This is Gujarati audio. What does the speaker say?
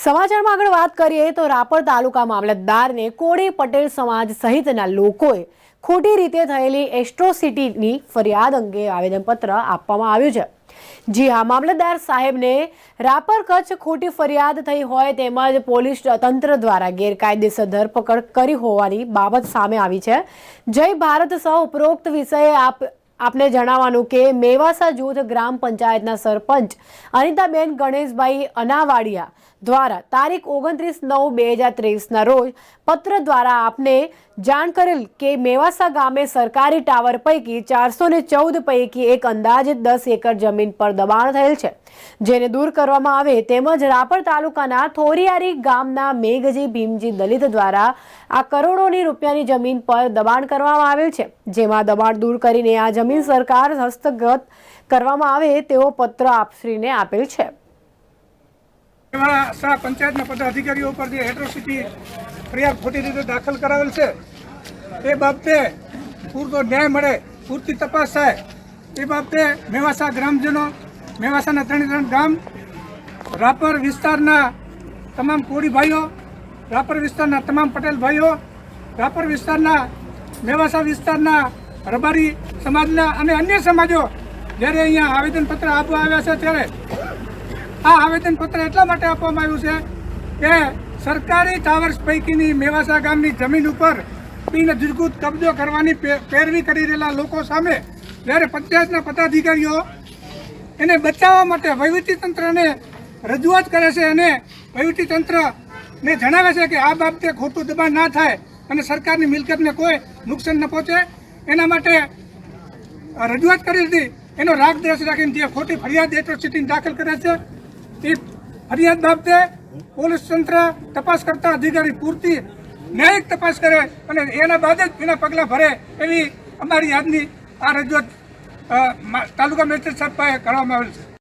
સમાચારમાં આગળ વાત કરીએ તો રાપર તાલુકા મામલતદારને કોળી પટેલ સમાજ સહિતના લોકોએ ખોટી રીતે થયેલી એટ્રોસિટીની ફરિયાદ અંગે આવેદનપત્ર આપવામાં આવ્યું છે। જી હા, મામલતદાર સાહેબને રાપર કચ્છ ખોટી ફરિયાદ થઈ હોય તેમજ પોલીસ તંત્ર દ્વારા ગેરકાયદેસર ધરપકડ કરી હોવાની બાબત સામે આવી છે। જય ભારત સહ ઉપરોક્ત વિષયે આપને જણાવવાનું કે મેવાસા જૂથ ગ્રામ પંચાયતના સરપંચ અનિતાબેન ગણેશભાઈ અનાવાડિયા દ્વારા તારીખ 29/9/2023 રોજ પત્ર દ્વારા આપને જાણ કરેલ કે મેવાસા ગામે સરકારી ટાવર પૈકી 414 પૈકી એક અંદાજે 10 એકર જમીન પર દબાણ થયેલ છે, જેને દૂર કરવામાં આવે તેમજ રાપર તાલુકાના થોરિયારી ગામના મેઘજી ભીમજી દલિત દ્વારા આ કરોડોની રૂપિયાની જમીન પર દબાણ કરવામાં આવેલ છે, જેમાં દબાણ દૂર કરીને આ જમીન સરકાર હસ્તગત કરવામાં આવે તેવો પત્ર આપશ્રીને આપેલ છે। પંચાયતના પદાધિકારીઓ પર જે એટ્રોસિટી ફરિયાદ ખોટી રીતે દાખલ કરાવેલ છે એ બાબતે પૂરતો ન્યાય મળે, પૂરતી તપાસ થાય એ બાબતે મેવાસા ગ્રામજનો, મેવાસાના 3 ગામ, રાપર વિસ્તારના તમામ કોળી ભાઈઓ, રાપર વિસ્તારના તમામ પટેલ ભાઈઓ, રાપર વિસ્તારના મેવાસા વિસ્તારના રબારી સમાજના અને અન્ય સમાજો જ્યારે અહીંયા આવેદનપત્ર આપવા આવ્યા છે ત્યારે આ આવેદનપત્ર એટલા માટે આપવામાં આવ્યું છે કે સરકારી ટાવર્સ પૈકીની મેવાસા ગામની જમીન ઉપર બિનઅધિકૃત કબજો કરવાની પેરવી કરી રહેલા લોકો સામે જ્યારે પંચાયતના પદાધિકારીઓ એને બચાવવા માટે વહીવટીતંત્રને રજૂઆત કરે છે અને વહીવટીતંત્રને જણાવે છે કે આ બાબતે ખોટું દબાણ ના થાય અને સરકારની મિલકતને કોઈ નુકસાન ન પહોંચે એના માટે રજૂઆત કરી હતી, એનો રાગ દ્વેષ રાખીને જે ખોટી ફરિયાદ એટ્રોસિટી દાખલ કરે છે એ ફરિયાદ બાબતે પોલીસ તંત્ર તપાસ કરતા અધિકારી પૂરતી ન્યાયિક તપાસ કરે અને એના બાદ જ એના પગલાં ભરે એવી અમારી આજની આ રજૂઆત તાલુકા મેજિસ્ટ્રેટ સાહેબ પાસે કરવામાં આવેલ છે।